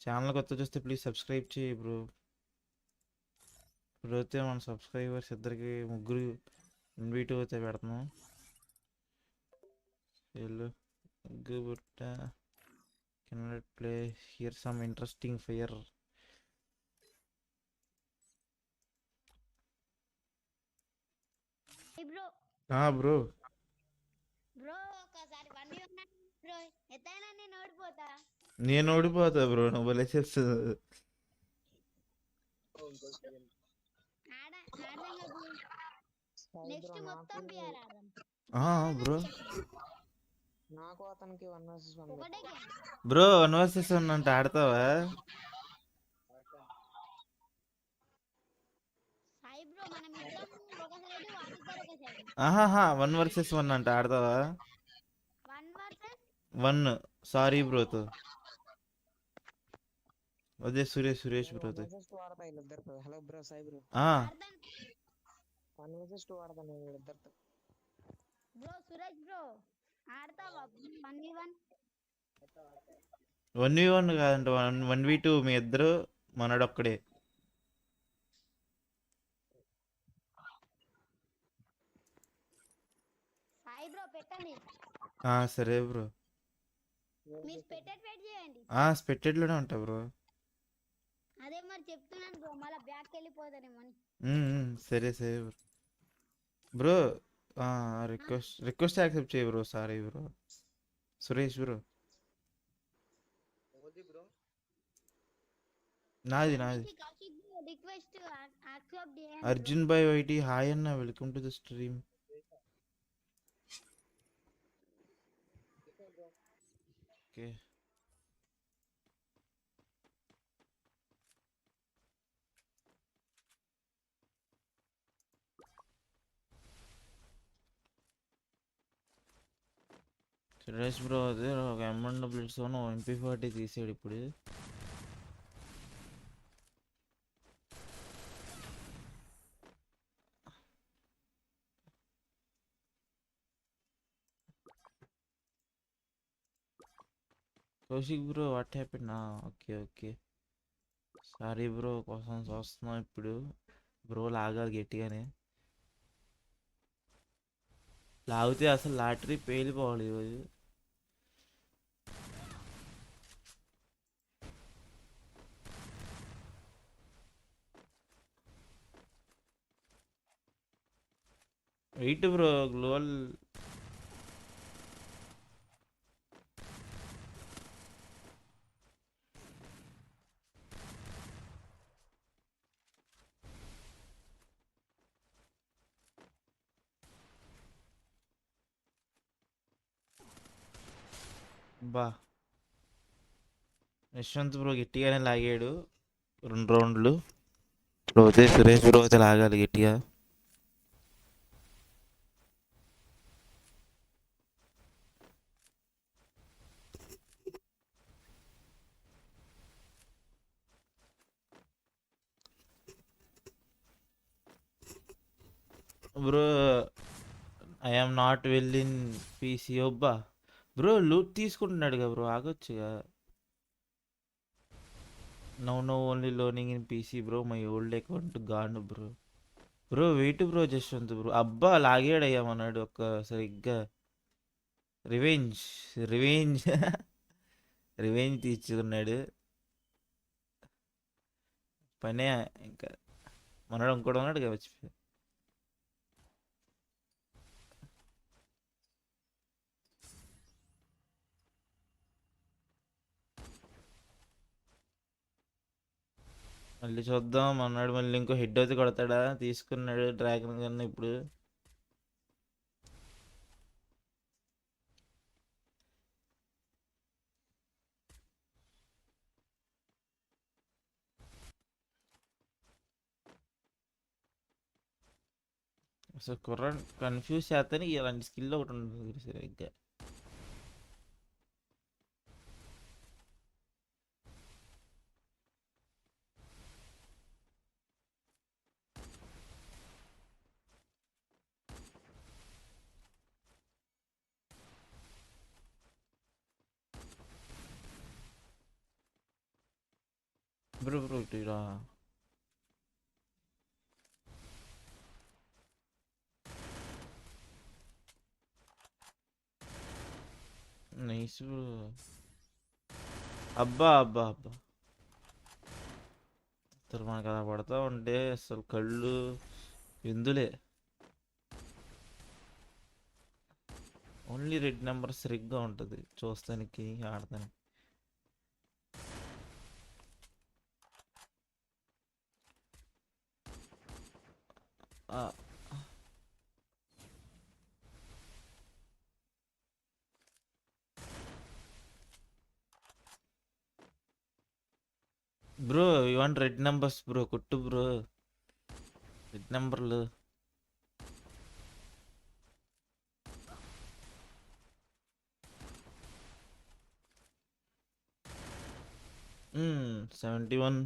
Channel కొత్త చూస్తే please subscribe చేయి బ్రో. ఇప్పుడైతే మన సబ్స్క్రైబర్స్ ఇద్దరికి ముగ్గురు ఇన్వైట్ అయితే పెడుతున్నాం. వెళ్ళు బుట్ట cannot play here some interesting fire. Bro bro bro ఒకసారి బండి ఉన్నా బ్రో ఎత్తైనా నేను ఓడిపోతా. నేను ఓడిపోతా బ్రో, నువ్వు భలే చేస్తుంది. ఆడదాం బ్రో. నెక్స్ట్ మొత్తం బిఆర్ ఆడదాం బ్రో నాకు అతనికి 1 vs 1 ఒకటే గేమ్. బ్రో 1 vs 1 అంటే ఆడతావా? సాయి బ్రో మనం ఇద్దరం ఒక సైడ్ వాళ్ళిద్దరు ఒక సైడ్. 1 vs 1 అంటే ఆడతావా? 1 వర్సెస్ 1 సారీ బ్రోతో అదే సురేష్ బ్రోతో. 1 vs 2 ఆడతా వీళ్ళిద్దరితో. హలో బ్రో సాయి బ్రో, ఆడదాం 1 vs 2 ఆడతా నేను వీళ్ళిద్దరితో. బ్రో. సురేష్ బ్రో ఆడతావా 1v1? 1v1 కాదంట, 1v2. మీ ఇద్దరు మనడొక్కడే. సాయి బ్రో పెట్టండి. సరే బ్రో. మీరు స్పెక్టెడ్ వెయిట్ చేయండి. స్పెక్టెడ్లోనే ఉంటా బ్రో. అదే మరి చెప్తున్నాను బ్రో, మళ్ళీ బ్యాక్ వెళ్ళిపోతానేమో అని. సరే బ్రో. బ్రో రిక్వెస్ట్ యాక్సెప్ట్ చేయి bro. Sorry bro. Suresh bro. నాది కౌశిక్ బ్రో రిక్వెస్ట్ యాక్సెప్ట్ చేయండి. అర్జున్ బాయ్ వైటి హాయ్ అన్న, welcome to the stream. Okay Suresh bro అదే ఒక M1 MP40 తీసాడు ఇప్పుడు. Kaushik bro what happen? Okay sorry bro, కోసం చూస్తున్నాం ఇప్పుడు. బ్రో లాగాలి గట్టిగానే, లాగితే అసలు లాటరీ పేలిపోవాలి ఈరోజు. వెయిట్ బ్రో, గ్లోవల్ బా. యశ్వంత్ బ్రో గట్టిగానే లాగాడు 2 రౌండ్లు. ఇప్పుడు అయితే సురేష్ బ్రో అయితే లాగాలి గట్టిగా. Bro I am not well in PC. ఒబ్బా బ్రో లూట్ తీసుకుంటున్నాడు కదా బ్రో, ఆగొచ్చుగా. No only loaning in PC bro, my old account gone bro. Wait bro Jashwanth bro. అబ్బా లాగాడయ్యామన్నాడు ఒక్క సరిగ్గా. రివెంజ్ రివెంజ్ రివెంజ్ తీసుకున్నాడు పనే. ఇంకా మనడు ఇంకోటి ఉన్నాడు కదా వచ్చి. మళ్ళీ చూద్దాం అన్నాడు. మళ్ళీ ఇంకో హెడ్ అయితే కొడతాడా? తీసుకున్నాడు డ్రాగన్ కన్నా ఇప్పుడు. అసలు కుర్ర కన్ఫ్యూజ్ చేస్తాను. ఇలాంటి స్కిల్ ఒకటి ఉంటుంది సరిగ్గా. బ్రో బ్రో ఇటురా. Nice bro. అబ్బా అబ్బా అబ్బా, అసలు మనకు అలా పడతా ఉంటే అసలు కళ్ళు విందులే. ఓన్లీ రెడ్ నెంబర్ సరిగ్గా ఉంటుంది చూస్తానికి ఆడతానికి. Bro you want red numbers bro, కొట్టు బ్రో రెడ్ నెంబర్లు. 71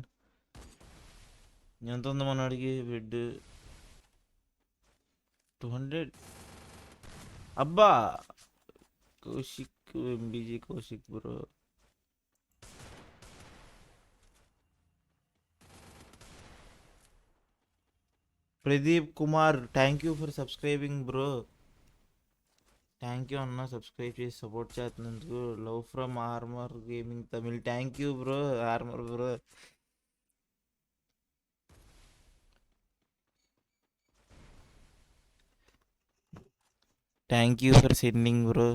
ఎంత ఉంది మన అడిగి బెడ్? 200. అబ్బా Kaushik, MBG Kaushik bro. Pradeep Kumar, thank you for subscribing bro. Thank you అన్న, సబ్స్క్రైబ్ చేసి సపోర్ట్ చేస్తున్నందుకు. Love from armour gaming Tamil, thank you bro armour bro. Thank you for sending bro.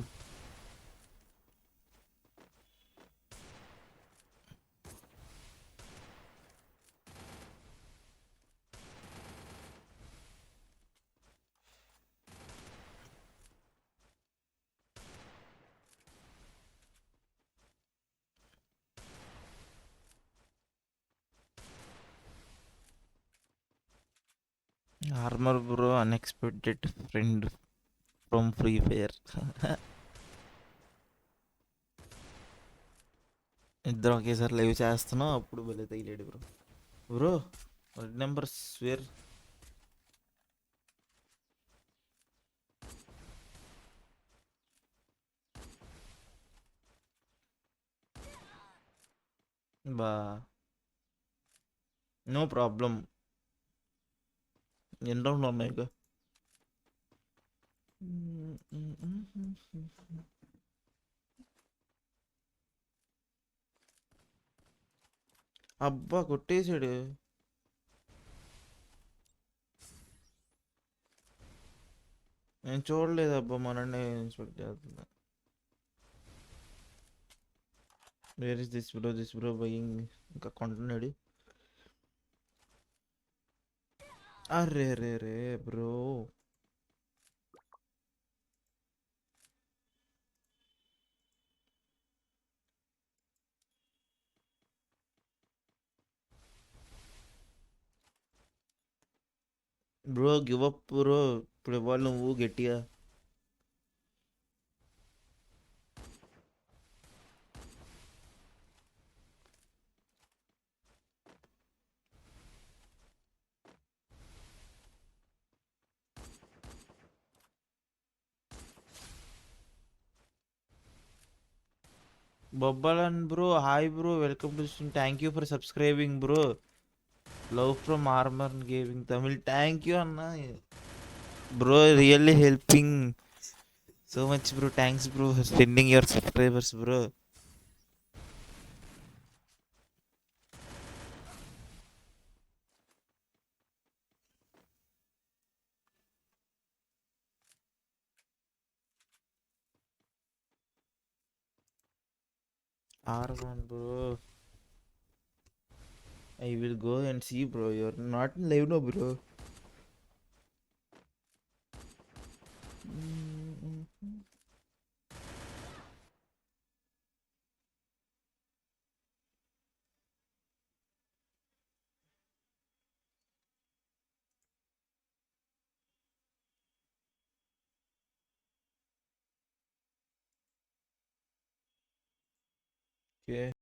Armour bro, unexpected friend from free fire. ఇద్దరం ఒకేసారి live చేస్తున్నాం, అప్పుడు భలే తగిలాడు bro. Bro red number square. బా no problem. ఎన్ని రౌండ్లు ఉన్నాయి ఇక? అబ్బా కొట్టేశాడు. నేను చూడలేదు అబ్బా, మననే ఇన్స్పెక్ట్ చేస్తున్నా. Where is this bro buying? ఇంకా కొంటున్నాడు. అరే రే రే bro. Bro give up bro, ఇప్పుడు ఇవ్వాలి నువ్వు గట్టిగా. బొబ్బలన్ bro, hi bro, welcome to stream, thank you for subscribing bro. Love from armour gaming Tamil, thank you అన్న bro, really helping so much bro. Thanks bro for spending your subscribers bro. R1 bro, I will go and see bro. You're not in live no bro. Okay.